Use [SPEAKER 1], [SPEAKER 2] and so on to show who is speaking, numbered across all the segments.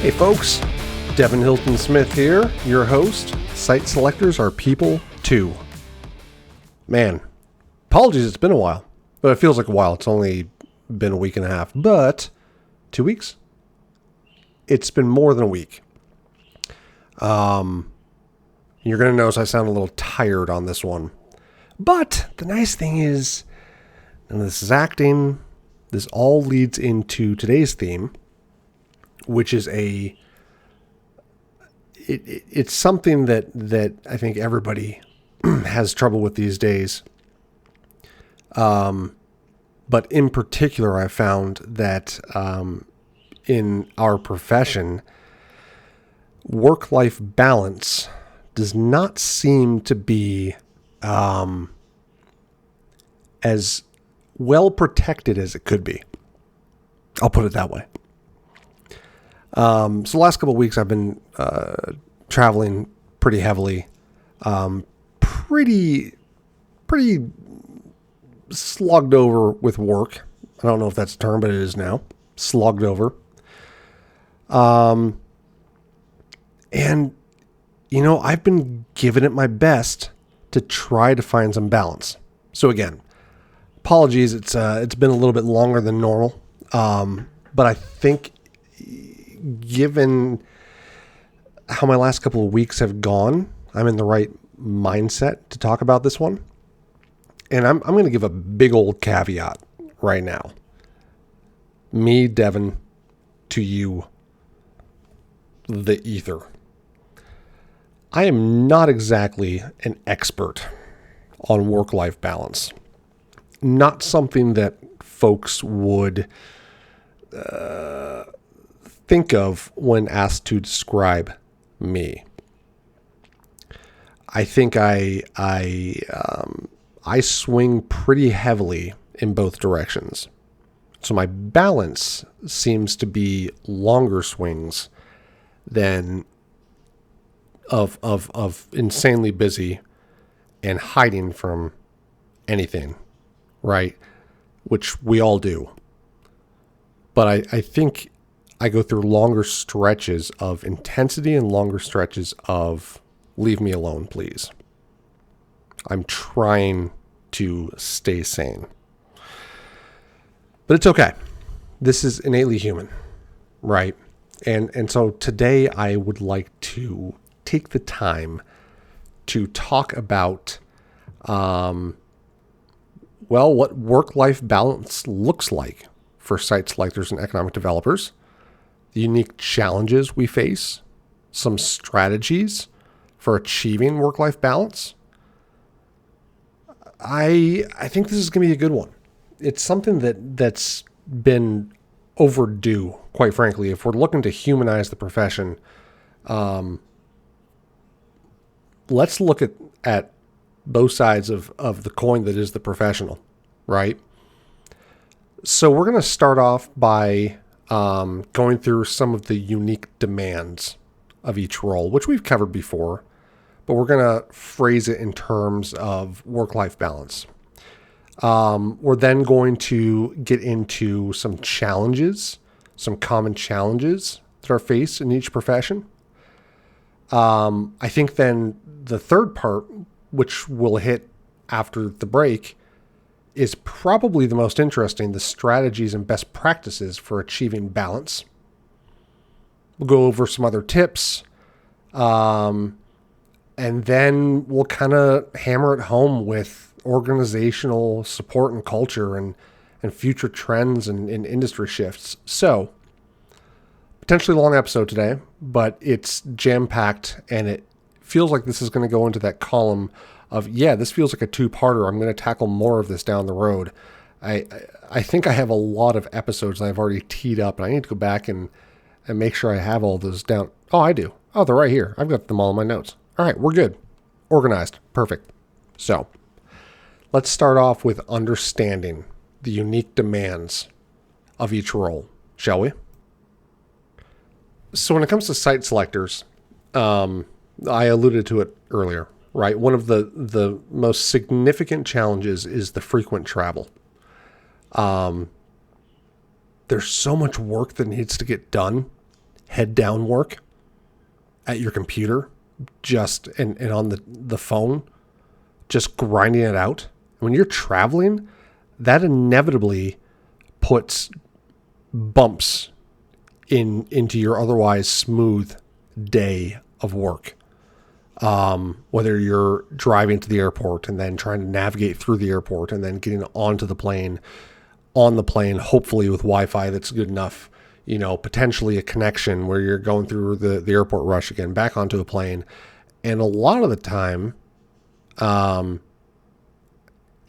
[SPEAKER 1] Hey folks, Devin Hillsdon-Smith here, your host. Site Selectors Are People too. Man, apologies, it's been a while. But it feels like a while. It's only been a week and a half. But 2 weeks? It's been more than a week. You're going to notice I sound a little tired on this one. But the nice thing is, and this is acting, this all leads into today's theme, which is it's something that I think everybody has trouble with these days. But in particular, I found that in our profession, work-life balance does not seem to be as well protected as it could be. I'll put it that way. So the last couple of weeks I've been traveling pretty heavily, pretty slugged over with work. I don't know if that's a term, but it is now. Slugged over. And, you know, I've been giving it my best to try to find some balance. So again, apologies, it's been a little bit longer than normal. But I think given how my last couple of weeks have gone, I'm in the right mindset to talk about this one. And I'm going to give a big old caveat right now. Me, Devin, to you, the ether. I am not exactly an expert on work-life balance. Not something that folks would think of when asked to describe me. I think I swing pretty heavily in both directions. So my balance seems to be longer swings than of insanely busy and hiding from anything, right? Which we all do. But I think I go through longer stretches of intensity and longer stretches of leave me alone, please. I'm trying to stay sane. But it's okay. This is innately human, right? And so today I would like to take the time to talk about, what work-life balance looks like for site selectors and economic developers, the unique challenges we face, some strategies for achieving work-life balance. I think this is going to be a good one. It's something that's been overdue, quite frankly. If we're looking to humanize the profession, let's look at both sides of the coin that is the professional, right? So we're going to start off by going through some of the unique demands of each role, which we've covered before, but we're going to phrase it in terms of work-life balance. We're then going to get into some challenges, some common challenges that are faced in each profession. I think then the third part, which we'll hit after the break, is probably the most interesting, the strategies and best practices for achieving balance. We'll go over some other tips, and then we'll kind of hammer it home with organizational support and culture and future trends and industry shifts. So, potentially long episode today, but it's jam-packed, and it feels like this is going to go into that column of, this feels like a two-parter. I'm going to tackle more of this down the road. I think I have a lot of episodes that I've already teed up, and I need to go back and make sure I have all those down. Oh, I do. Oh, they're right here. I've got them all in my notes. All right, we're good. Organized. Perfect. So, let's start off with understanding the unique demands of each role, shall we? So when it comes to site selectors, I alluded to it earlier, right? One of the most significant challenges is the frequent travel. There's so much work that needs to get done head down work at your computer, just and on the phone, just grinding it out. When you're traveling, that inevitably puts bumps into your otherwise smooth day of work. Whether you're driving to the airport and then trying to navigate through the airport and then getting onto the plane, on the plane, hopefully with Wi-Fi that's good enough, potentially a connection where you're going through the airport rush again, back onto a plane. And a lot of the time,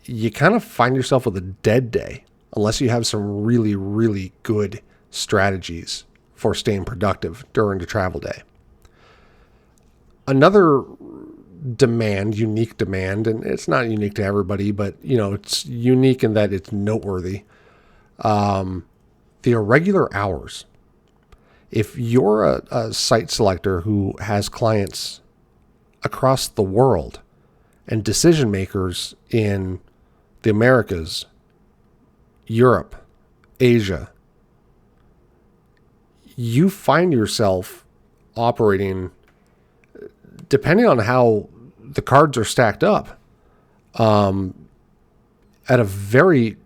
[SPEAKER 1] you kind of find yourself with a dead day unless you have some really, really good strategies for staying productive during the travel day. Another unique demand, and it's not unique to everybody, but it's unique in that it's noteworthy. The irregular hours. If you're a site selector who has clients across the world and decision makers in the Americas, Europe, Asia, you find yourself operating, depending on how the cards are stacked up, at a very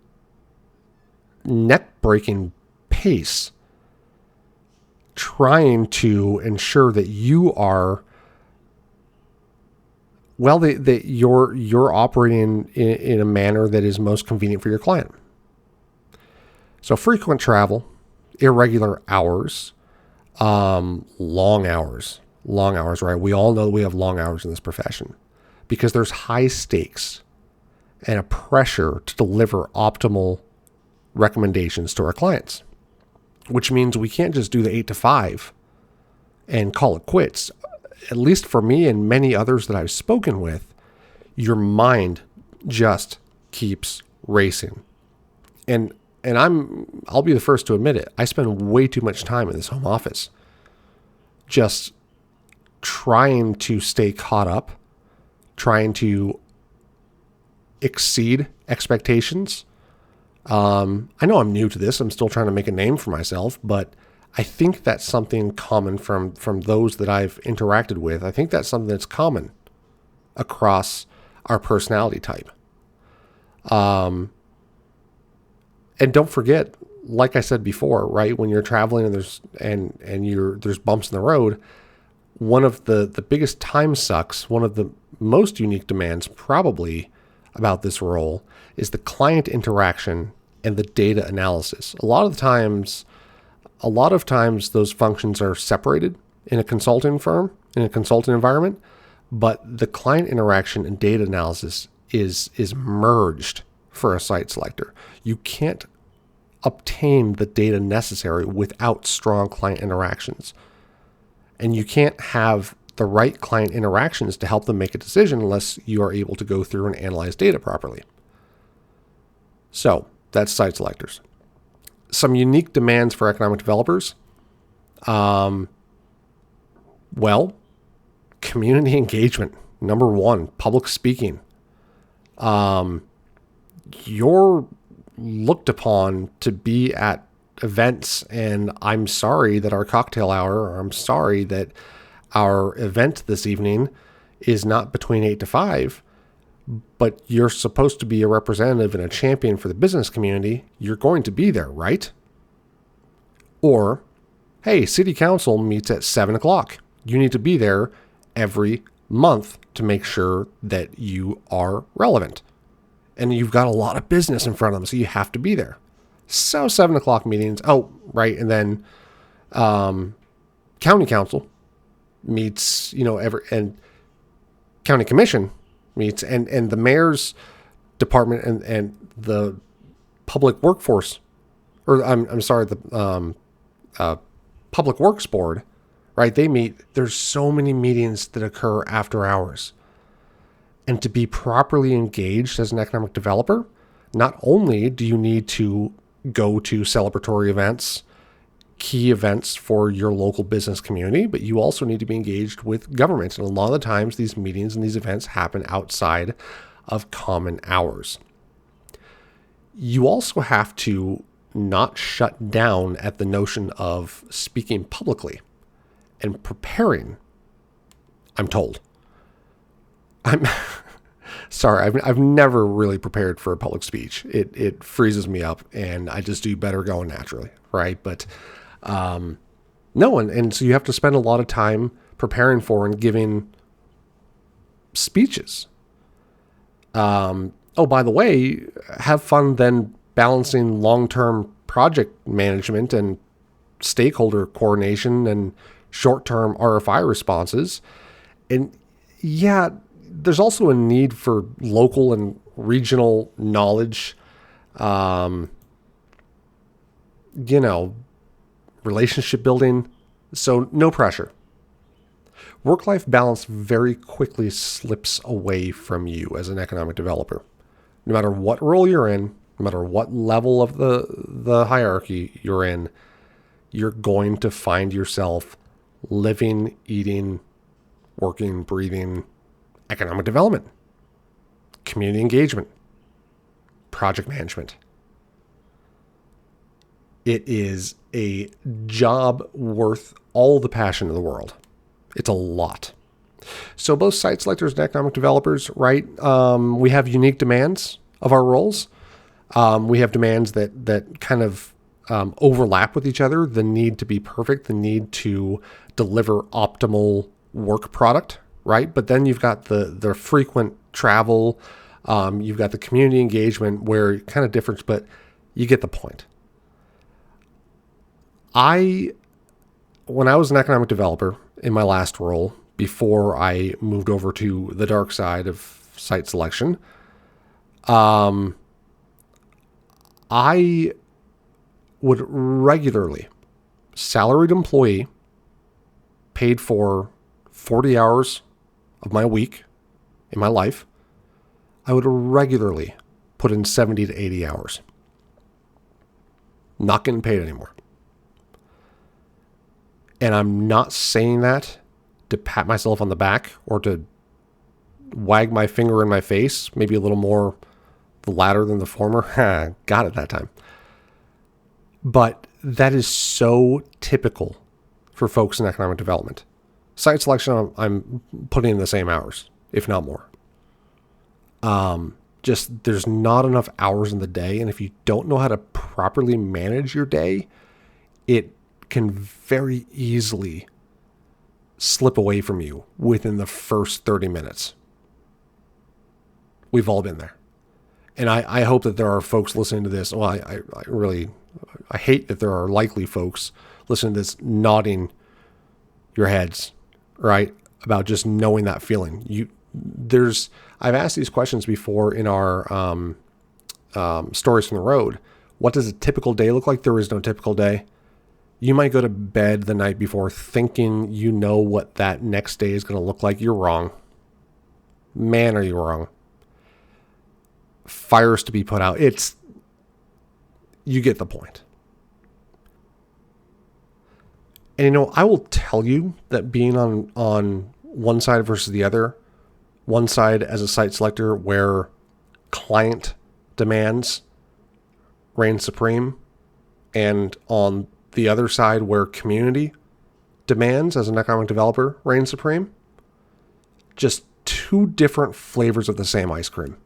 [SPEAKER 1] neck-breaking pace, trying to ensure that you are that you're operating in a manner that is most convenient for your client. So frequent travel, irregular hours, long hours, right? We all know that we have long hours in this profession because there's high stakes and a pressure to deliver optimal recommendations to our clients, which means we can't just do the 8 to 5 and call it quits. At least for me and many others that I've spoken with, your mind just keeps racing. And I'll be the first to admit it. I spend way too much time in this home office just trying to stay caught up, trying to exceed expectations. I know I'm new to this. I'm still trying to make a name for myself, but I think that's something common from those that I've interacted with. I think that's something that's common across our personality type. And don't forget, like I said before, right? When you're traveling and there's bumps in the road, one of the biggest time sucks, one of the most unique demands probably about this role is the client interaction and the data analysis. A lot of times those functions are separated in a consulting firm, in a consulting environment, but the client interaction and data analysis is merged for a site selector. You can't obtain the data necessary without strong client interactions. And you can't have the right client interactions to help them make a decision unless you are able to go through and analyze data properly. So that's site selectors. Some unique demands for economic developers. Community engagement. Number one, public speaking. You're looked upon to be at events, and I'm sorry that our cocktail hour, or I'm sorry that our event this evening is not between 8 to 5, but you're supposed to be a representative and a champion for the business community. You're going to be there, right? Or, hey, city council meets at 7 o'clock. You need to be there every month to make sure that you are relevant. And you've got a lot of business in front of them, so you have to be there. So 7 o'clock meetings. Oh, right. And then county council meets, and county commission meets, and the mayor's department and the public workforce, or the public works board, right? They meet. There's so many meetings that occur after hours. And to be properly engaged as an economic developer, not only do you need to go to celebratory events, key events for your local business community, but you also need to be engaged with government. And a lot of the times these meetings and these events happen outside of common hours. You also have to not shut down at the notion of speaking publicly and preparing, I'm told. I'm sorry, I've never really prepared for a public speech. It freezes me up, and I just do better going naturally, right? But no, and so you have to spend a lot of time preparing for and giving speeches. Oh, by the way, have fun then balancing long-term project management and stakeholder coordination and short-term RFI responses. And yeah, there's also a need for local and regional knowledge, relationship building. So no pressure. Work-life balance very quickly slips away from you as an economic developer. No matter what role you're in, no matter what level of the hierarchy you're in, you're going to find yourself living, eating, working, breathing economic development, community engagement, project management. It is a job worth all the passion in the world. It's a lot. So both site selectors and economic developers, right? We have unique demands of our roles. We have demands that kind of overlap with each other. The need to be perfect, the need to deliver optimal work product, right? But then you've got the frequent travel. You've got the community engagement where it kind of differs, but you get the point. When I was an economic developer in my last role, before I moved over to the dark side of site selection, I would regularly, salaried employee, paid for 40 hours of my week in my life, I would regularly put in 70 to 80 hours. Not getting paid anymore. And I'm not saying that to pat myself on the back or to wag my finger in my face, maybe a little more the latter than the former. Got it that time. But that is so typical for folks in economic development. Site selection, I'm putting in the same hours, if not more. Just there's not enough hours in the day. And if you don't know how to properly manage your day, it can very easily slip away from you within the first 30 minutes. We've all been there. And I hope that there are folks listening to this. Well, I hate that there are likely folks listening to this nodding your heads, right? About just knowing that feeling. I've asked these questions before in our stories from the road. What does a typical day look like? There is no typical day. You might go to bed the night before thinking you know what that next day is going to look like. You're wrong. Man, are you wrong. Fires to be put out. You get the point. And I will tell you that being on one side versus the other, one side as a site selector where client demands reign supreme, and on the other side where community demands as an economic developer reign supreme, just two different flavors of the same ice cream.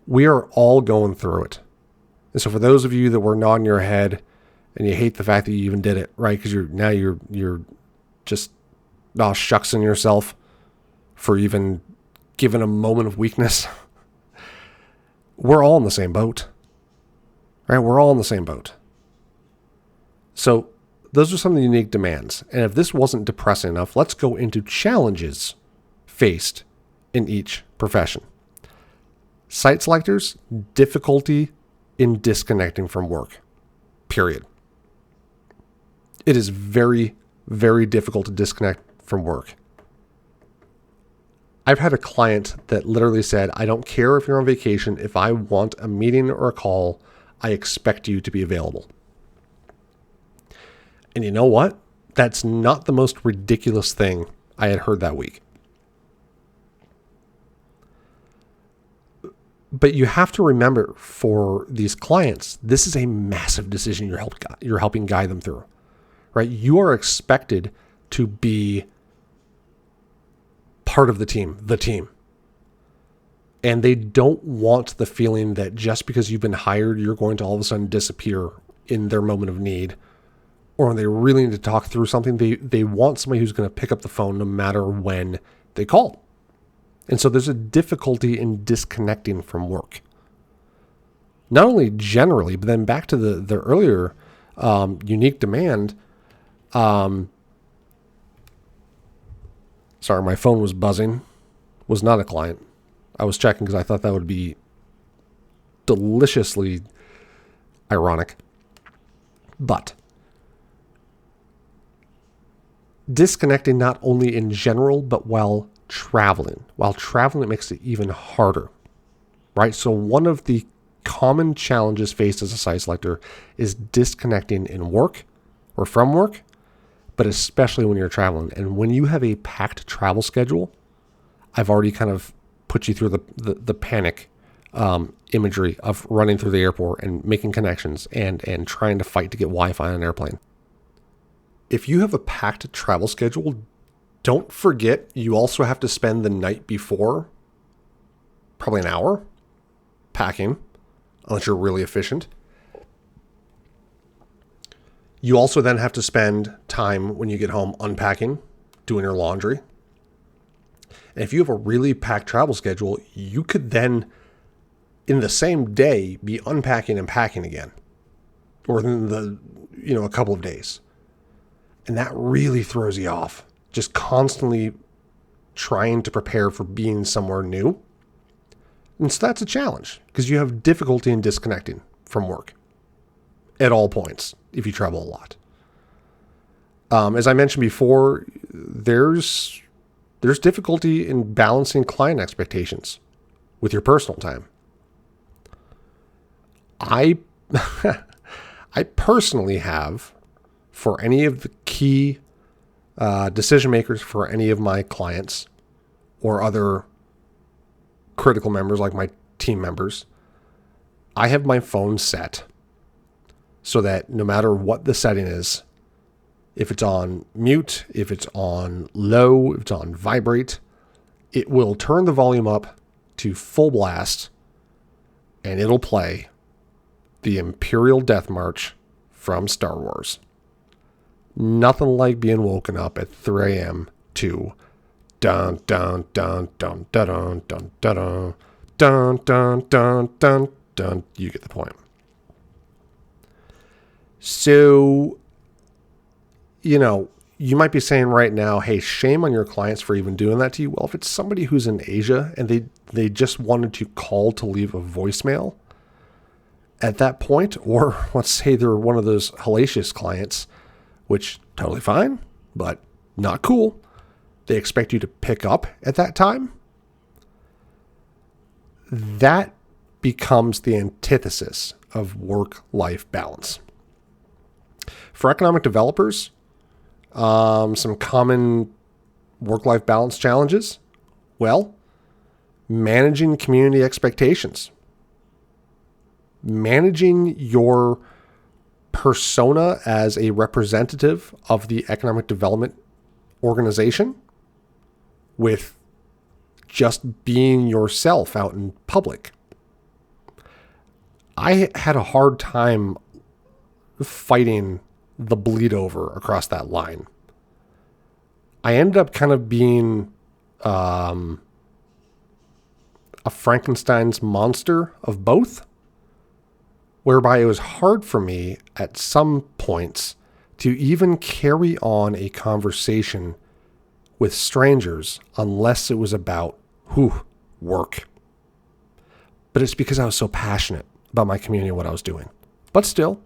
[SPEAKER 1] We are all going through it. And so for those of you that were nodding your head and you hate the fact that you even did it, right? Because you're just shucksing yourself for even giving a moment of weakness. We're all in the same boat, right? We're all in the same boat. So those are some of the unique demands. And if this wasn't depressing enough, let's go into challenges faced in each profession. Site selectors, difficulty in disconnecting from work, period. It is very, very difficult to disconnect from work. I've had a client that literally said, I don't care if you're on vacation. If I want a meeting or a call, I expect you to be available. And you know what? That's not the most ridiculous thing I had heard that week. But you have to remember, for these clients, this is a massive decision you're helping guide them through, right? You are expected to be part of the team. And they don't want the feeling that just because you've been hired, you're going to all of a sudden disappear in their moment of need, or when they really need to talk through something. They want somebody who's going to pick up the phone no matter when they call. And so there's a difficulty in disconnecting from work. Not only generally, but then back to the earlier unique demand. Sorry, my phone was buzzing. Was not a client. I was checking because I thought that would be deliciously ironic. But disconnecting not only in general, but while traveling. While traveling, it makes it even harder, right? So one of the common challenges faced as a site selector is disconnecting in work or from work, but especially when you're traveling. And when you have a packed travel schedule, I've already kind of put you through the panic imagery of running through the airport and making connections and trying to fight to get Wi-Fi on an airplane. If you have a packed travel schedule, don't forget you also have to spend the night before, probably an hour, packing, unless you're really efficient. You also then have to spend time when you get home unpacking, doing your laundry. And if you have a really packed travel schedule, you could then, in the same day, be unpacking and packing again, or in a couple of days. And that really throws you off. Just constantly trying to prepare for being somewhere new. And so that's a challenge because you have difficulty in disconnecting from work at all points if you travel a lot. As I mentioned before, there's difficulty in balancing client expectations with your personal time. I personally have, for any of the key decision makers for any of my clients or other critical members like my team members, I have my phone set so that no matter what the setting is, if it's on mute, if it's on low, if it's on vibrate, it will turn the volume up to full blast and it'll play the Imperial Death March from Star Wars. Nothing like being woken up at 3 a.m. to dun dun dun dun dun dun dun dun dun dun dun dun. You get the point. So, you might be saying right now, hey, shame on your clients for even doing that to you. Well, if it's somebody who's in Asia and they just wanted to call to leave a voicemail at that point, or let's say they're one of those hellacious clients, which totally fine, but not cool. They expect you to pick up at that time. That becomes the antithesis of work-life balance. For economic developers, some common work-life balance challenges. Well, managing community expectations. Managing your persona as a representative of the economic development organization with just being yourself out in public. I had a hard time fighting the bleed over across that line. I ended up kind of being a Frankenstein's monster of both, whereby it was hard for me at some points to even carry on a conversation with strangers unless it was about work. But it's because I was so passionate about my community and what I was doing. But still,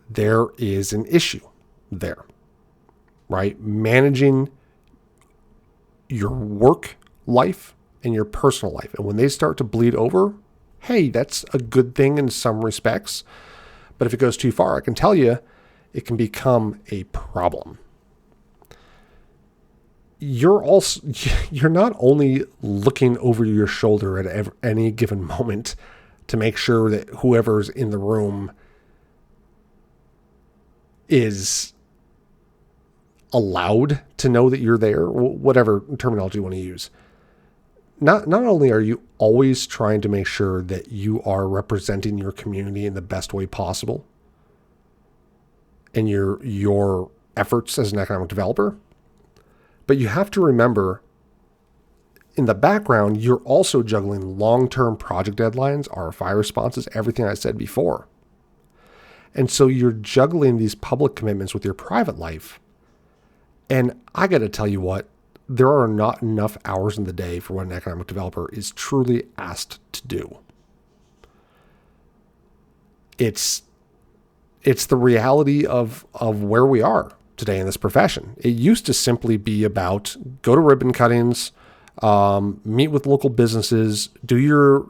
[SPEAKER 1] there is an issue there, right? Managing your work life and your personal life. And when they start to bleed over, hey, that's a good thing in some respects. But if it goes too far, I can tell you, it can become a problem. you're not only looking over your shoulder at any given moment to make sure that whoever's in the room is allowed to know that you're there, whatever terminology you want to use. Not only are you always trying to make sure that you are representing your community in the best way possible and your efforts as an economic developer, but you have to remember in the background, you're also juggling long-term project deadlines, RFI responses, everything I said before. And so you're juggling these public commitments with your private life. And I got to tell you what, there are not enough hours in the day for what an economic developer is truly asked to do. It's the reality of where we are today in this profession. It used to simply be about go to ribbon cuttings, meet with local businesses, do your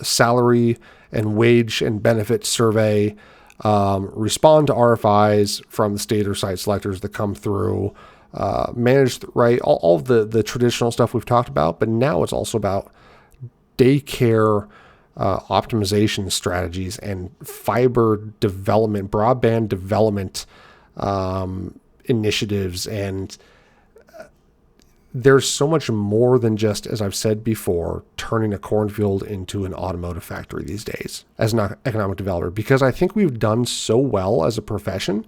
[SPEAKER 1] salary and wage and benefit survey, respond to RFIs from the state or site selectors that come through, manage, right, all of the traditional stuff we've talked about. But now it's also about daycare optimization strategies and fiber development, broadband development initiatives. And there's so much more than just, as I've said before, turning a cornfield into an automotive factory these days as an economic developer, because I think we've done so well as a profession.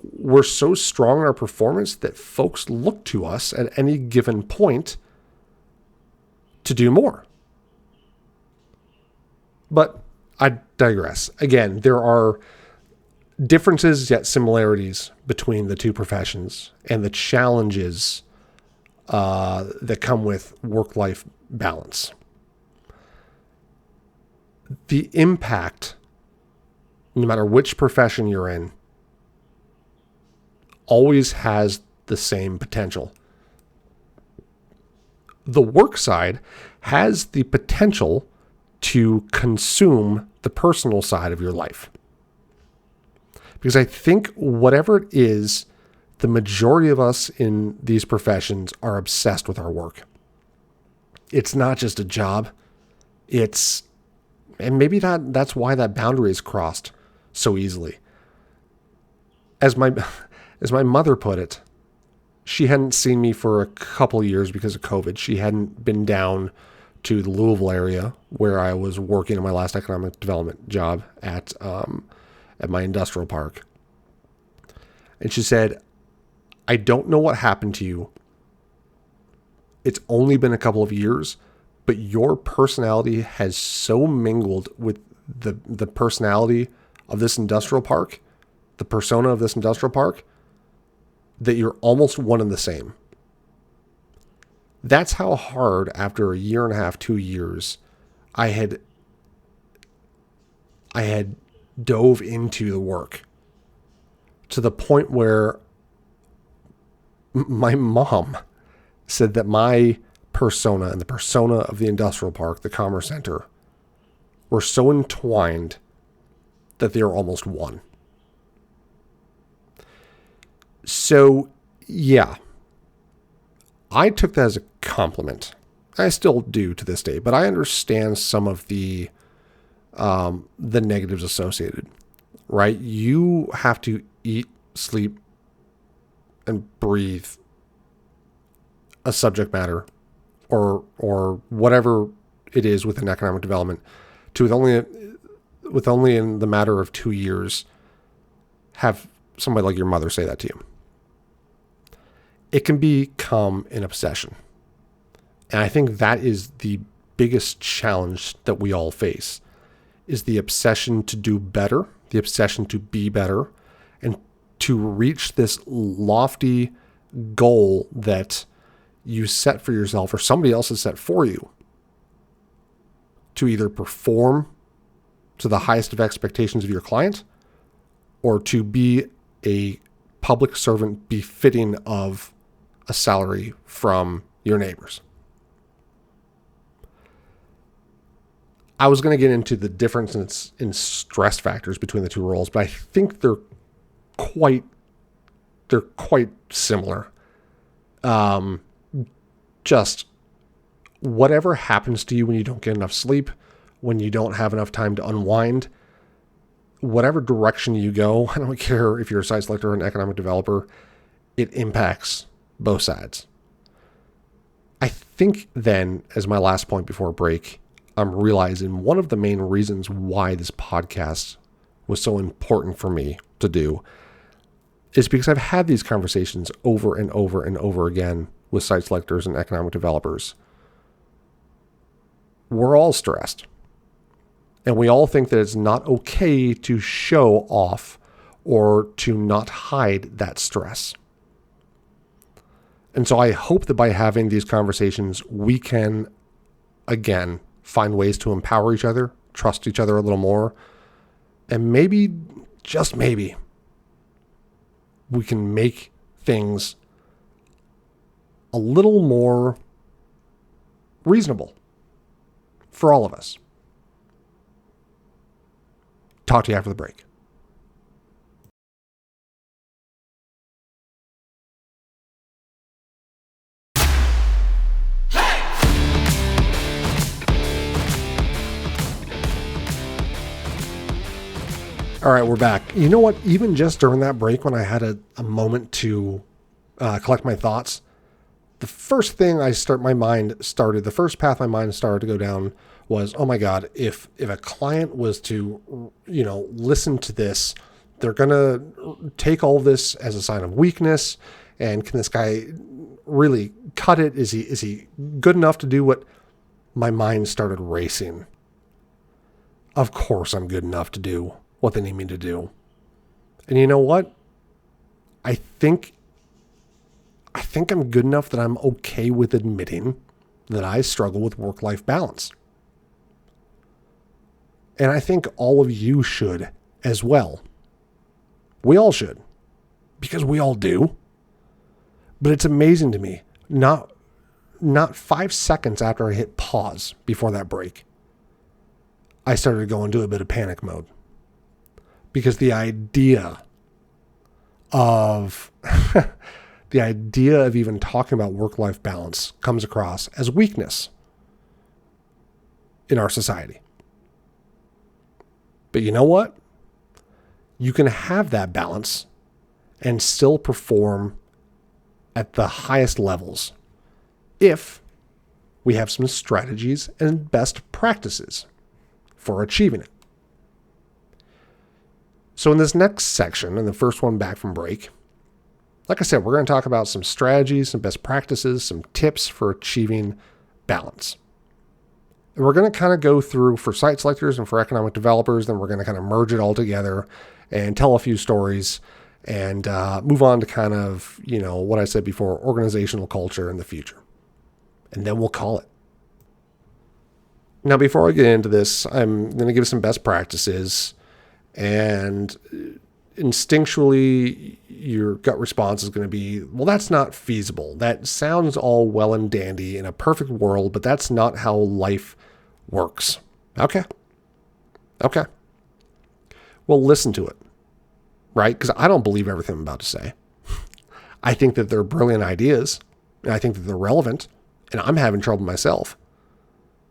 [SPEAKER 1] We're so strong in our performance that folks look to us at any given point to do more. But I digress. Again, there are differences yet similarities between the two professions and the challenges that come with work-life balance. The impact, no matter which profession you're in, always has the same potential. The work side has the potential to consume the personal side of your life. Because I think whatever it is, the majority of us in these professions are obsessed with our work. It's not just a job. And maybe that's why that boundary is crossed so easily. As my mother put it, she hadn't seen me for a couple of years because of COVID. She hadn't been down to the Louisville area where I was working in my last economic development job at my industrial park. And she said, I don't know what happened to you. It's only been a couple of years, but your personality has so mingled with the personality of this industrial park, the persona of this industrial park, that you're almost one and the same. That's how hard, after a year and a half, 2 years, I had dove into the work to the point where my mom said that my persona and the persona of the industrial park, the commerce center, were so entwined that they are almost one. So, yeah, I took that as a compliment. I still do to this day, but I understand some of the negatives associated, right? You have to eat, sleep, and breathe a subject matter or whatever it is within economic development to with only in the matter of 2 years have somebody like your mother say that to you. It can become an obsession. And I think that is the biggest challenge that we all face, is the obsession to do better, the obsession to be better, and to reach this lofty goal that you set for yourself or somebody else has set for you, to either perform to the highest of expectations of your client or to be a public servant befitting of a salary from your neighbors. I was going to get into the difference in stress factors between the two roles, but I think they're quite similar. Just whatever happens to you when you don't get enough sleep, when you don't have enough time to unwind, whatever direction you go, I don't care if you're a site selector or an economic developer, it impacts both sides. I think then, as my last point before break, I'm realizing one of the main reasons why this podcast was so important for me to do is because I've had these conversations over and over and over again with site selectors and economic developers. We're all stressed. And we all think that it's not okay to show off or to not hide that stress. And so I hope that by having these conversations, we can, again, find ways to empower each other, trust each other a little more, and maybe, just maybe, we can make things a little more reasonable for all of us. Talk to you after the break. All right, we're back. You know what? Even just during that break, when I had a moment to collect my thoughts, the first path my mind started to go down was, oh my God, if a client was to, listen to this, they're going to take all this as a sign of weakness. And can this guy really cut it? Is he good enough to do what? My mind started racing. Of course I'm good enough to do what they need me to do. And you know what? I think I'm good enough that I'm okay with admitting that I struggle with work-life balance. And I think all of you should as well. We all should, because we all do. But it's amazing to me, not 5 seconds after I hit pause before that break, I started to go into a bit of panic mode. Because the idea of even talking about work-life balance comes across as weakness in our society. But you know what? You can have that balance and still perform at the highest levels if we have some strategies and best practices for achieving it. So in this next section, and the first one back from break, like I said, we're going to talk about some strategies, some best practices, some tips for achieving balance. And we're going to kind of go through for site selectors and for economic developers, then we're going to kind of merge it all together and tell a few stories and move on to kind of, what I said before, organizational culture in the future. And then we'll call it. Now, before I get into this, I'm going to give some best practices. And instinctually, your gut response is going to be, well, that's not feasible. That sounds all well and dandy in a perfect world, but that's not how life works. Okay. Well, listen to it, right? Because I don't believe everything I'm about to say. I think that they're brilliant ideas, and I think that they're relevant, and I'm having trouble myself.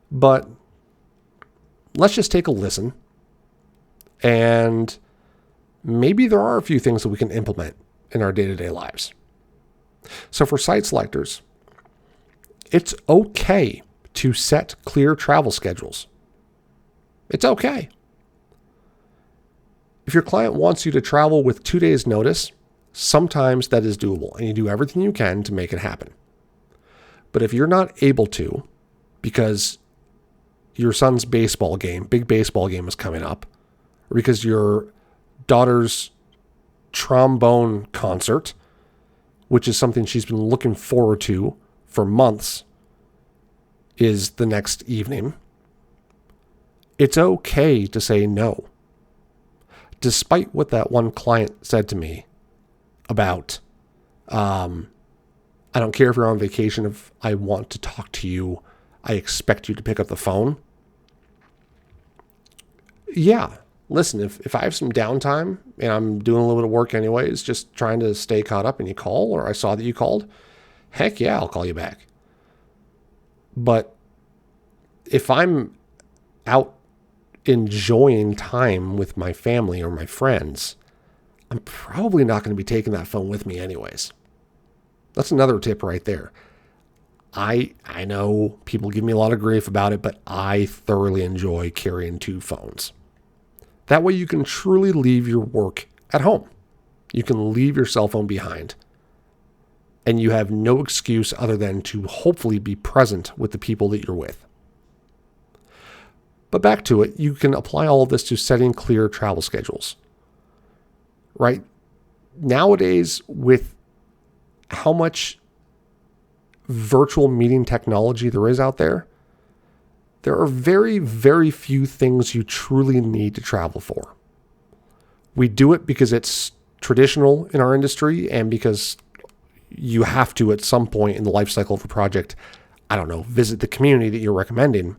[SPEAKER 1] But let's just take a listen. And maybe there are a few things that we can implement in our day-to-day lives. So for site selectors, it's okay to set clear travel schedules. It's okay. If your client wants you to travel with 2 days' notice, sometimes that is doable, and you do everything you can to make it happen. But if you're not able to, because your son's big baseball game is coming up, or because your daughter's trombone concert, which is something she's been looking forward to for months, is the next evening, it's okay to say no. Despite what that one client said to me about, I don't care if you're on vacation, if I want to talk to you, I expect you to pick up the phone. Yeah. Listen, if I have some downtime and I'm doing a little bit of work anyways, just trying to stay caught up and you call, or I saw that you called, heck yeah, I'll call you back. But if I'm out enjoying time with my family or my friends, I'm probably not going to be taking that phone with me anyways. That's another tip right there. I know people give me a lot of grief about it, but I thoroughly enjoy carrying 2 phones. That way you can truly leave your work at home. You can leave your cell phone behind. And you have no excuse other than to hopefully be present with the people that you're with. But back to it, you can apply all of this to setting clear travel schedules. Right? Nowadays, with how much virtual meeting technology there is out there are very, very few things you truly need to travel for. We do it because it's traditional in our industry and because you have to, at some point in the life cycle of a project, visit the community that you're recommending.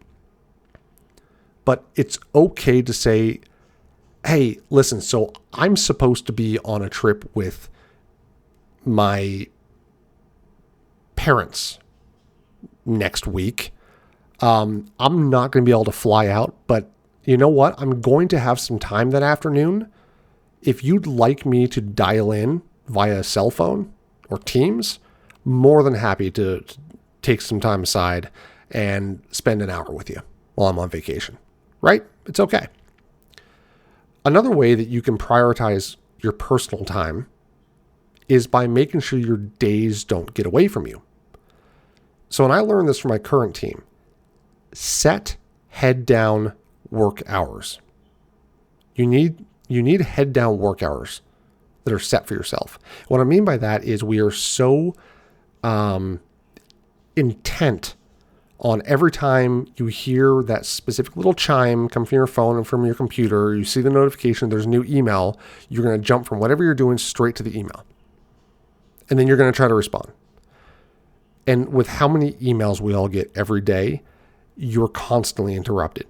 [SPEAKER 1] But it's okay to say, hey, listen, so I'm supposed to be on a trip with my parents next week. I'm not going to be able to fly out, but you know what? I'm going to have some time that afternoon. If you'd like me to dial in via cell phone or Teams, more than happy to take some time aside and spend an hour with you while I'm on vacation, right? It's okay. Another way that you can prioritize your personal time is by making sure your days don't get away from you. So when I learned this from my current team, set head down work hours. You need head down work hours that are set for yourself. What I mean by that is we are so intent on every time you hear that specific little chime come from your phone and from your computer, you see the notification, there's a new email, you're going to jump from whatever you're doing straight to the email. And then you're going to try to respond. And with how many emails we all get every day, you're constantly interrupted.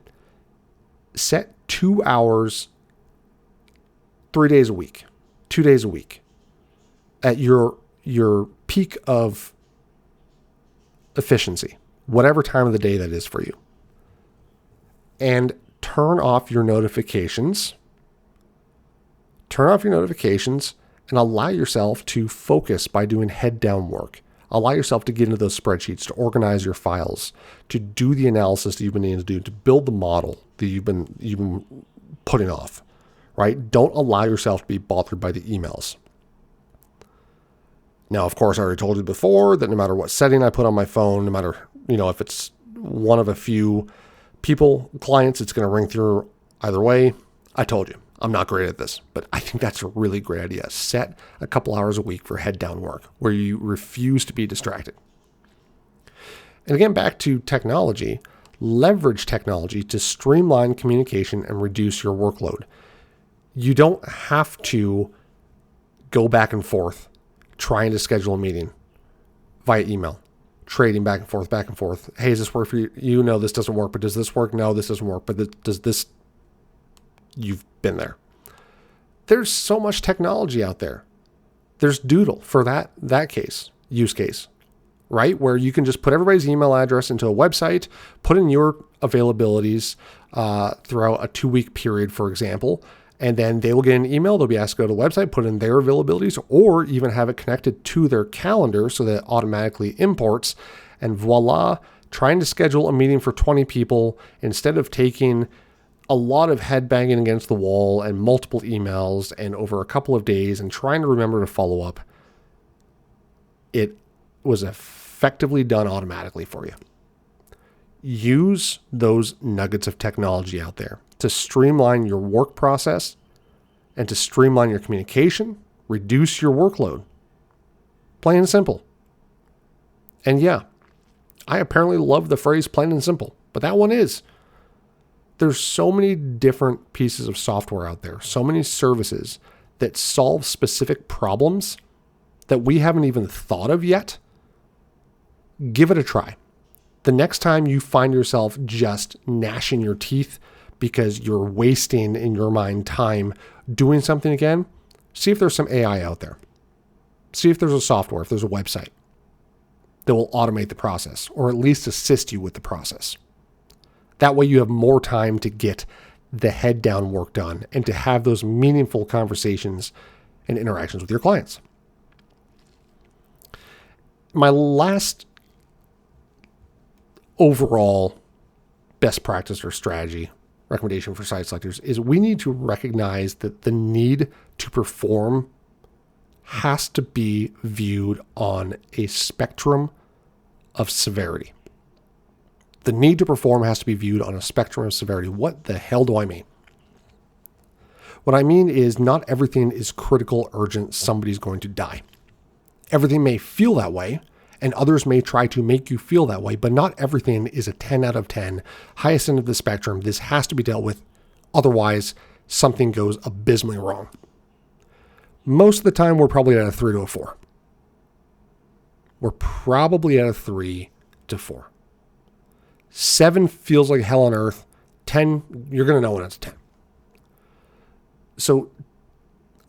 [SPEAKER 1] Set 2 hours, 3 days a week, 2 days a week at your peak of efficiency, whatever time of the day that is for you. And turn off your notifications. Turn off your notifications and allow yourself to focus by doing head down work. Allow yourself to get into those spreadsheets, to organize your files, to do the analysis that you've been needing to do, to build the model that you've been putting off, right? Don't allow yourself to be bothered by the emails. Now, of course, I already told you before that no matter what setting I put on my phone, no matter, if it's one of a few clients, it's going to ring through either way. I told you, I'm not great at this, but I think that's a really great idea. Set a couple hours a week for head down work where you refuse to be distracted. And again, back to technology, leverage technology to streamline communication and reduce your workload. You don't have to go back and forth trying to schedule a meeting via email, trading back and forth. Hey, does this work for you? No, this doesn't work, but does this work? No, this doesn't work, but does this? You've been there. There's so much technology out there. There's Doodle for that use case, right? Where you can just put everybody's email address into a website, put in your availabilities throughout a 2-week period, for example, and then they will get an email. They'll be asked to go to the website, put in their availabilities, or even have it connected to their calendar so that it automatically imports. And voila, trying to schedule a meeting for 20 people instead of taking a lot of head banging against the wall and multiple emails and over a couple of days and trying to remember to follow up, it was effectively done automatically for you. Use those nuggets of technology out there to streamline your work process and to streamline your communication, reduce your workload. Plain and simple. And yeah, I apparently love the phrase plain and simple, but that one is. There's so many different pieces of software out there, so many services that solve specific problems that we haven't even thought of yet. Give it a try. The next time you find yourself just gnashing your teeth because you're wasting, in your mind, time doing something again, see if there's some AI out there. See if there's a software, if there's a website. that will automate the process, or at least assist you with the process. That way you have more time to get the head down work done and to have those meaningful conversations and interactions with your clients. My last overall best practice or strategy recommendation for site selectors is we need to recognize that the need to perform has to be viewed on a spectrum of severity. The need to perform has to be viewed on a spectrum of severity. What the hell do I mean? What I mean is not everything is critical, urgent, somebody's going to die. Everything may feel that way, and others may try to make you feel that way, but not everything is a 10 out of 10, highest end of the spectrum. This has to be dealt with. Otherwise, something goes abysmally wrong. Most of the time, we're probably at a 3 to a 4. We're probably at a 3 to 4. 7 feels like hell on earth. 10, you're going to know when it's a 10. So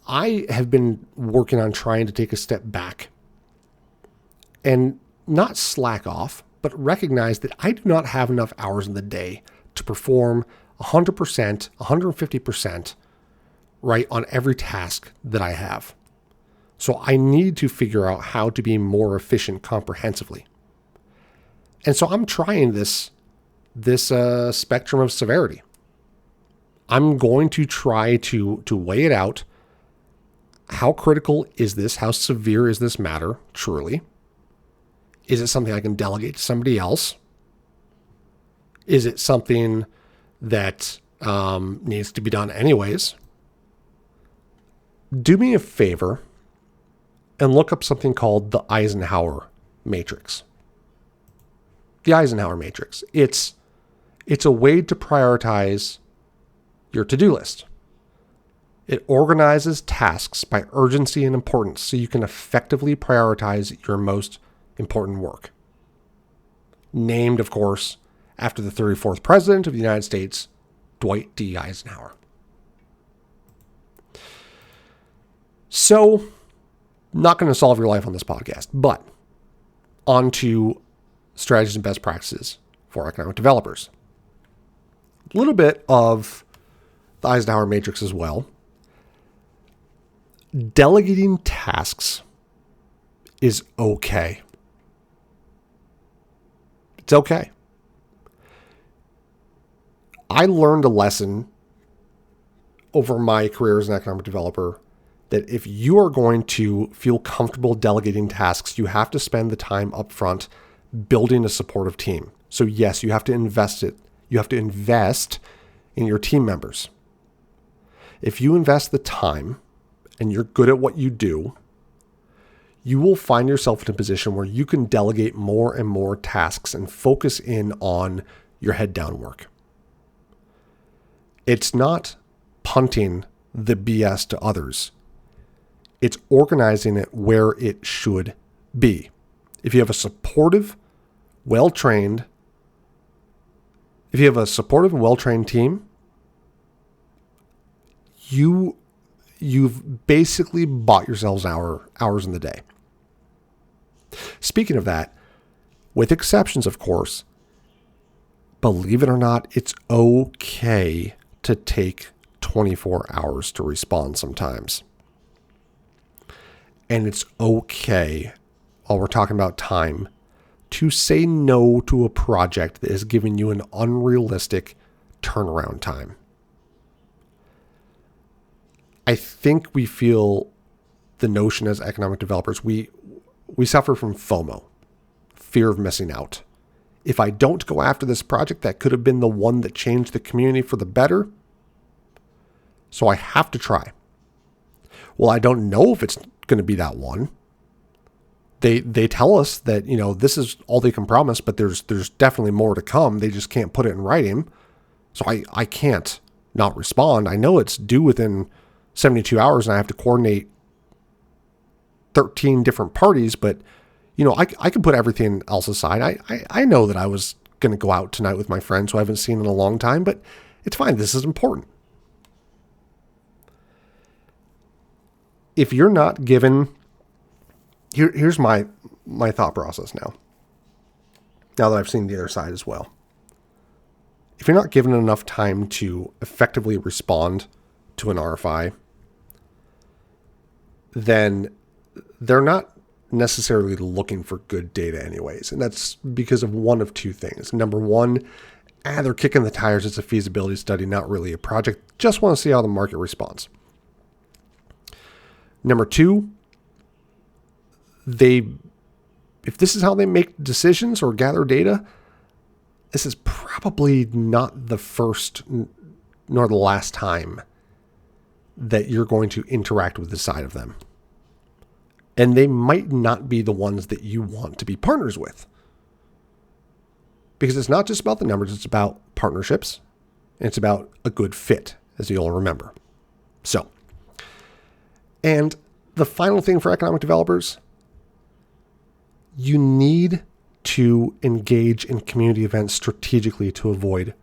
[SPEAKER 1] I have been working on trying to take a step back and not slack off, but recognize that I do not have enough hours in the day to perform 100%, 150%, right, on every task that I have. So I need to figure out how to be more efficient comprehensively. And so I'm trying this spectrum of severity. I'm going to try to weigh it out. How critical is this? How severe is this matter, truly? Is it something I can delegate to somebody else? Is it something that needs to be done anyways? Do me a favor and look up something called the Eisenhower Matrix. The Eisenhower Matrix. It's a way to prioritize your to-do list. It organizes tasks by urgency and importance so you can effectively prioritize your most important work. Named, of course, after the 34th President of the United States, Dwight D. Eisenhower. So, not going to solve your life on this podcast, but on to strategies and best practices for economic developers. A little bit of the Eisenhower Matrix as well. Delegating tasks is okay. It's okay. I learned a lesson over my career as an economic developer that if you are going to feel comfortable delegating tasks, you have to spend the time up front building a supportive team. So yes, you have to invest it. You have to invest in your team members. If you invest the time and you're good at what you do, you will find yourself in a position where you can delegate more and more tasks and focus in on your head down work. It's not punting the BS to others. It's organizing it where it should be. If you have a supportive, well-trained team, you've basically bought yourselves hours in the day. Speaking of that, with exceptions, of course, believe it or not, it's okay to take 24 hours to respond sometimes. And it's okay, while we're talking about time, to say no to a project that is giving you an unrealistic turnaround time. I think we feel the notion as economic developers, we suffer from FOMO, fear of missing out. If I don't go after this project, that could have been the one that changed the community for the better. So I have to try. Well, I don't know if it's going to be that one. They tell us that, this is all they can promise, but there's definitely more to come. They just can't put it in writing. So I can't not respond. I know it's due within 72 hours and I have to coordinate 13 different parties, but I can put everything else aside. I know that I was going to go out tonight with my friends who I haven't seen in a long time, but it's fine. This is important. If you're not given, here's my thought process now. now that I've seen the other side as well. If you're not given enough time to effectively respond to an RFI, then they're not necessarily looking for good data anyways. And that's because of one of two things. Number one, they're kicking the tires. It's a feasibility study, not really a project. Just want to see how the market responds. Number two, if this is how they make decisions or gather data, this is probably not the first nor the last time that you're going to interact with the side of them. And they might not be the ones that you want to be partners with. Because it's not just about the numbers, it's about partnerships. And it's about a good fit, as you'll remember. So, and the final thing for economic developers, you need to engage in community events strategically to avoid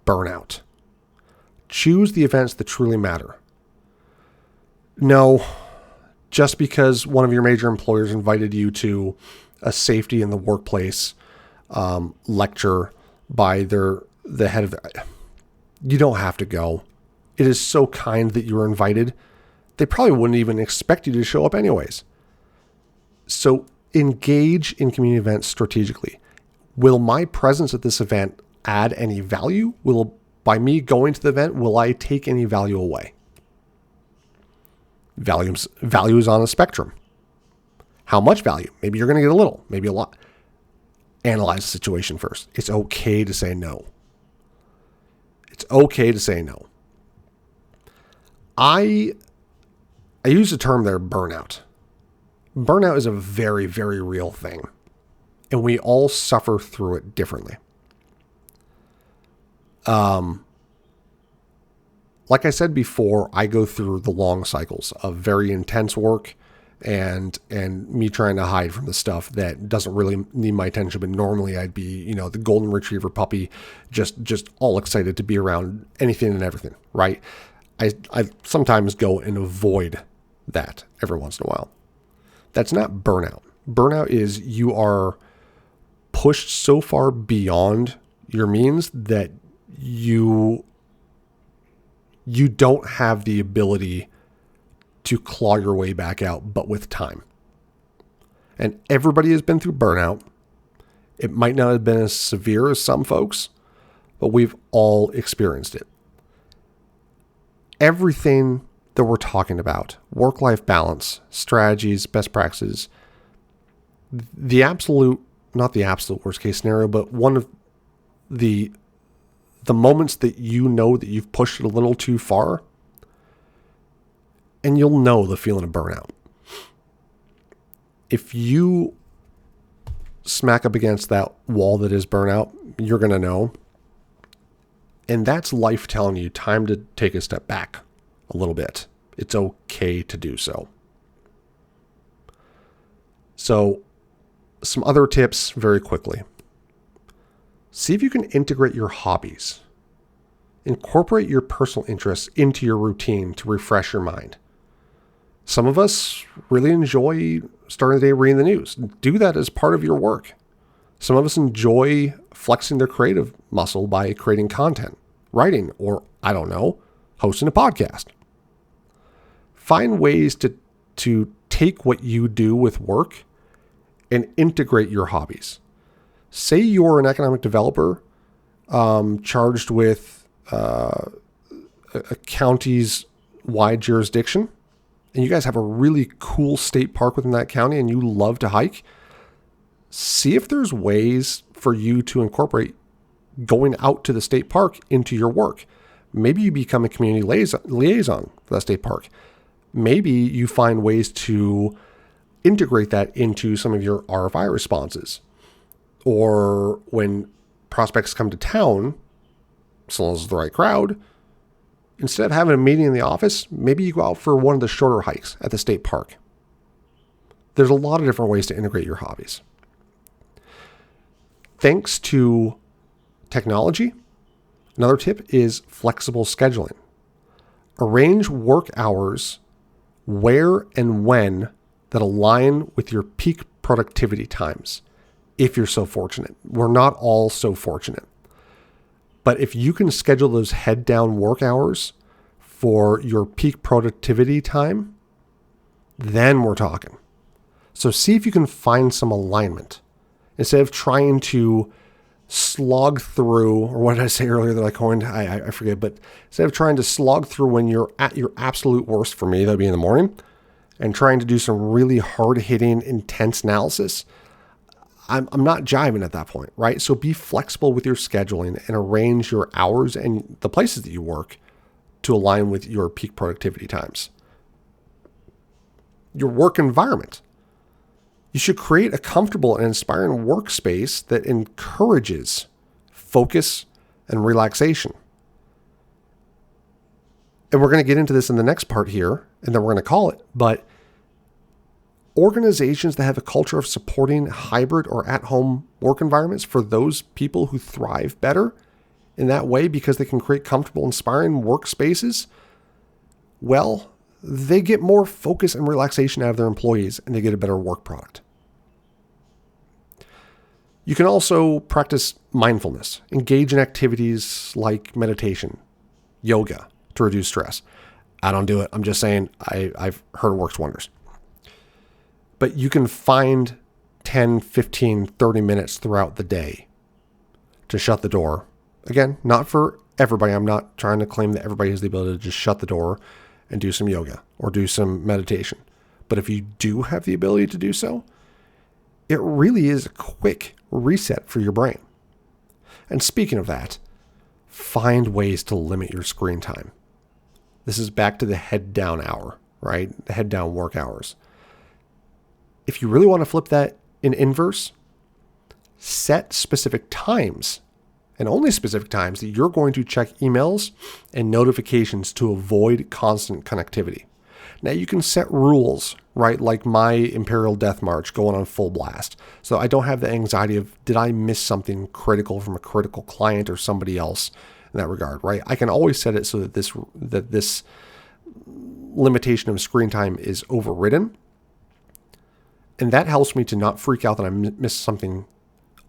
[SPEAKER 1] burnout. Choose the events that truly matter. No, just because one of your major employers invited you to a safety in the workplace lecture by the head of you don't have to go. It is so kind that you were invited. They probably wouldn't even expect you to show up anyways. So engage in community events strategically. Will my presence at this event add any value? By me going to the event, will I take any value away? Value is on a spectrum. How much value? Maybe you're going to get a little, maybe a lot. Analyze the situation first. It's okay to say no. It's okay to say no. I use the term there, burnout. Burnout is a very, very real thing. And we all suffer through it differently. Like I said before, I go through the long cycles of very intense work and me trying to hide from the stuff that doesn't really need my attention. But normally I'd be, the golden retriever puppy, just all excited to be around anything and everything, right? I sometimes go and avoid that every once in a while. That's not burnout. Burnout is you are pushed so far beyond your means that you don't have the ability to claw your way back out, but with time. And everybody has been through burnout. It might not have been as severe as some folks, but we've all experienced it. Everything that we're talking about, work-life balance, strategies, best practices, not the absolute worst case scenario, but one of the moments that you know that you've pushed it a little too far, and you'll know the feeling of burnout. If you smack up against that wall that is burnout, you're going to know. And that's life telling you time to take a step back a little bit. It's okay to do so. So, some other tips very quickly. See if you can integrate your hobbies. Incorporate your personal interests into your routine to refresh your mind. Some of us really enjoy starting the day reading the news. Do that as part of your work. Some of us enjoy flexing their creative muscle by creating content, writing, or, hosting a podcast. Find ways to take what you do with work and integrate your hobbies. Say you're an economic developer charged with a county's wide jurisdiction, and you guys have a really cool state park within that county and you love to hike. See if there's ways for you to incorporate going out to the state park into your work. Maybe you become a community liaison for that state park. Maybe you find ways to integrate that into some of your RFI responses. Or when prospects come to town, as long as it's the right crowd, instead of having a meeting in the office, maybe you go out for one of the shorter hikes at the state park. There's a lot of different ways to integrate your hobbies. Thanks to technology, another tip is flexible scheduling. Arrange work hours where and when that align with your peak productivity times. if you're so fortunate. We're not all so fortunate. But if you can schedule those head down work hours for your peak productivity time, then we're talking. So see if you can find some alignment instead of trying to slog through, or what did I say earlier that I coined? I forget, but instead of trying to slog through when you're at your absolute worst, for me, that'd be in the morning, and trying to do some really hard-hitting, intense analysis, I'm not jiving at that point, right? So be flexible with your scheduling and arrange your hours and the places that you work to align with your peak productivity times. Your work environment. You should create a comfortable and inspiring workspace that encourages focus and relaxation. And we're going to get into this in the next part here, and then we're going to call it, but organizations that have a culture of supporting hybrid or at-home work environments for those people who thrive better in that way because they can create comfortable, inspiring workspaces, well, they get more focus and relaxation out of their employees, and they get a better work product. You can also practice mindfulness, engage in activities like meditation, yoga to reduce stress. I don't do it. I'm just saying I've heard it works wonders. But you can find 10, 15, 30 minutes throughout the day to shut the door. Again, not for everybody. I'm not trying to claim that everybody has the ability to just shut the door and do some yoga or do some meditation. But if you do have the ability to do so, it really is a quick reset for your brain. And speaking of that, find ways to limit your screen time. This is back to the head down hour, right? The head down work hours. If you really want to flip that in inverse, set specific times, and only specific times, that you're going to check emails and notifications to avoid constant connectivity. Now you can set rules, right? Like my Imperial Death March going on full blast. So I don't have the anxiety of, did I miss something critical from a critical client or somebody else in that regard, right? I can always set it so that this limitation of screen time is overridden. And that helps me to not freak out that I missed something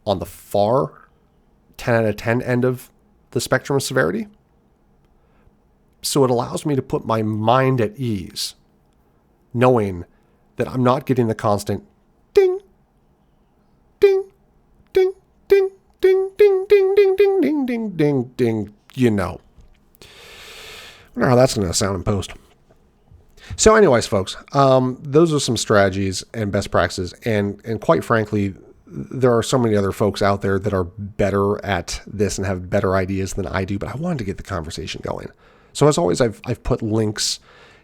[SPEAKER 1] on the far 10 out of 10 end of the spectrum of severity. So it allows me to put my mind at ease, knowing that I'm not getting the constant ding, ding, ding, ding, ding, ding, ding, ding, ding, ding, ding, ding, ding, you know. I wonder how that's going to sound in post. So anyways, folks, those are some strategies and best practices. And quite frankly, there are so many other folks out there that are better at this and have better ideas than I do, but I wanted to get the conversation going. So as always, I've put links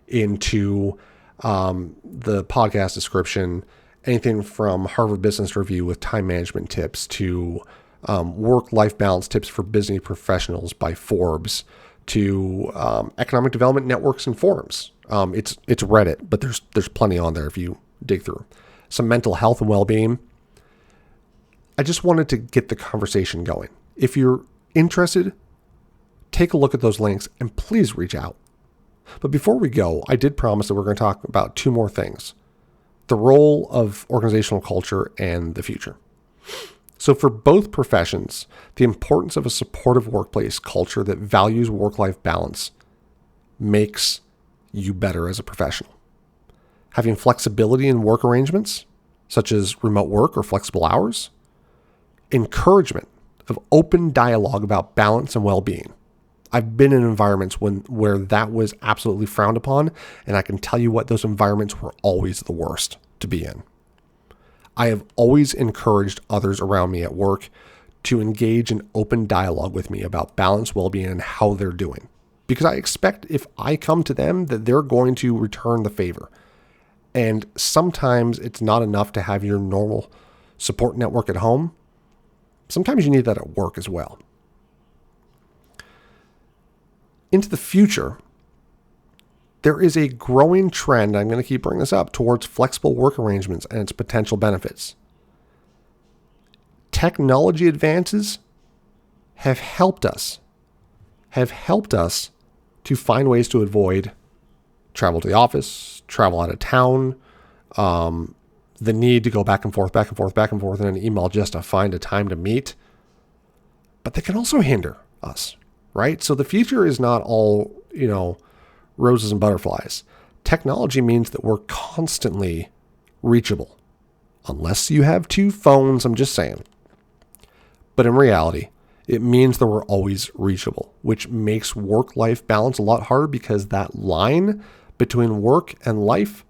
[SPEAKER 1] into the podcast description, anything from Harvard Business Review with time management tips to work-life balance tips for busy professionals by Forbes to economic development networks and forums. It's Reddit, but there's plenty on there if you dig through. Some mental health and well-being. I just wanted to get the conversation going. If you're interested, take a look at those links and please reach out. But before we go, I did promise that we're going to talk about two more things: the role of organizational culture and the future. So for both professions, the importance of a supportive workplace culture that values work-life balance makes you better as a professional. Having flexibility in work arrangements, such as remote work or flexible hours, encouragement of open dialogue about balance and well-being. I've been in environments where that was absolutely frowned upon, and I can tell you what, those environments were always the worst to be in. I have always encouraged others around me at work to engage in open dialogue with me about balance, well-being, and how they're doing. Because I expect if I come to them that they're going to return the favor. And sometimes it's not enough to have your normal support network at home. Sometimes you need that at work as well. Into the future, there is a growing trend, I'm going to keep bringing this up, towards flexible work arrangements and its potential benefits. Technology advances have helped us to find ways to avoid travel to the office, travel out of town, the need to go back and forth in an email just to find a time to meet. But they can also hinder us, right? So the future is not all, roses and butterflies. Technology means that we're constantly reachable. Unless you have two phones, I'm just saying. But in reality, it means that we're always reachable, which makes work-life balance a lot harder because that line between work and life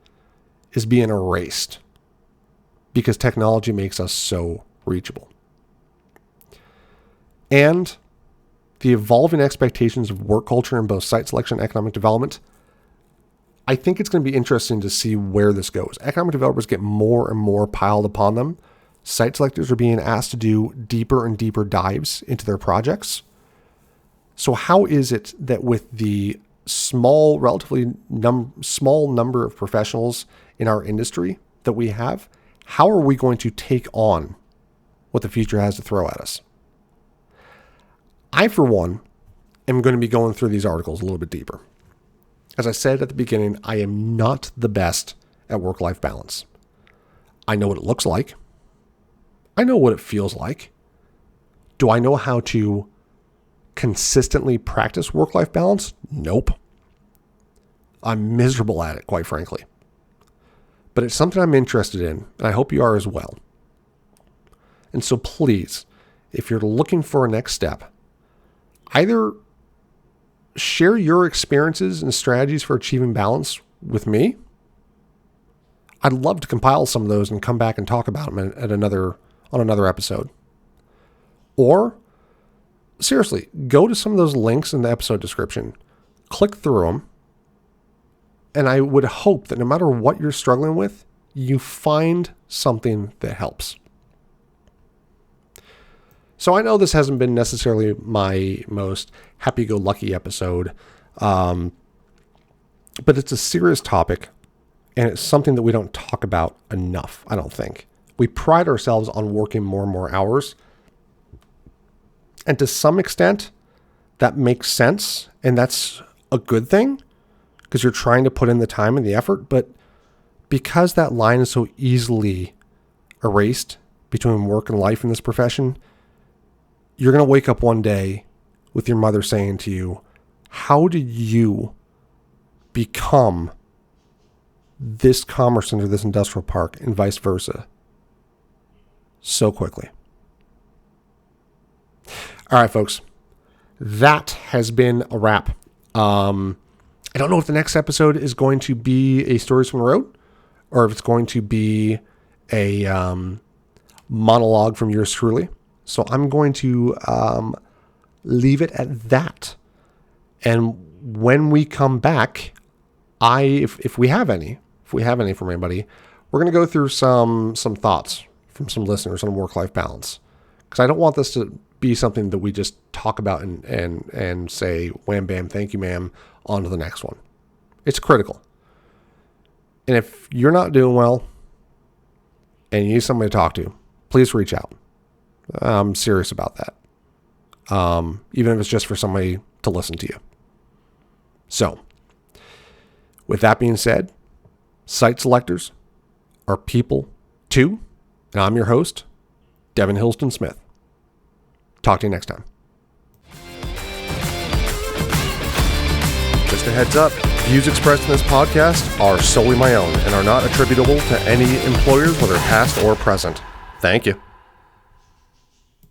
[SPEAKER 1] is being erased because technology makes us so reachable. And the evolving expectations of work culture in both site selection and economic development, I think it's going to be interesting to see where this goes. Economic developers get more and more piled upon them. Site selectors are being asked to do deeper and deeper dives into their projects. So how is it that with the relatively small number of professionals in our industry that we have, how are we going to take on what the future has to throw at us? I, for one, am going to be going through these articles a little bit deeper. As I said at the beginning, I am not the best at work-life balance. I know what it looks like. I know what it feels like. Do I know how to consistently practice work-life balance? Nope. I'm miserable at it, quite frankly. But it's something I'm interested in, and I hope you are as well. And so please, if you're looking for a next step, either share your experiences and strategies for achieving balance with me. I'd love to compile some of those and come back and talk about them on another episode. Or, seriously, go to some of those links in the episode description, click through them, and I would hope that no matter what you're struggling with, you find something that helps. So I know this hasn't been necessarily my most happy-go-lucky episode, but it's a serious topic, and it's something that we don't talk about enough, I don't think. We pride ourselves on working more and more hours, and to some extent, that makes sense, and that's a good thing, because you're trying to put in the time and the effort, but because that line is so easily erased between work and life in this profession, you're going to wake up one day with your mother saying to you, how did you become this commerce center, this industrial park, and vice versa so quickly? All right, folks, that has been a wrap. I don't know if the next episode is going to be a Stories from the Road or if it's going to be a monologue from yours truly. So I'm going to leave it at that. And when we come back, if we have any from anybody, we're going to go through some thoughts from some listeners on work-life balance. Because I don't want this to be something that we just talk about and say, wham, bam, thank you, ma'am, on to the next one. It's critical. And if you're not doing well and you need somebody to talk to, please reach out. I'm serious about that. Even if it's just for somebody to listen to you. So, with that being said, site selectors are people too. And I'm your host, Devin Hillsdon-Smith. Talk to you next time. Just a heads up, views expressed in this podcast are solely my own and are not attributable to any employers, whether past or present. Thank you.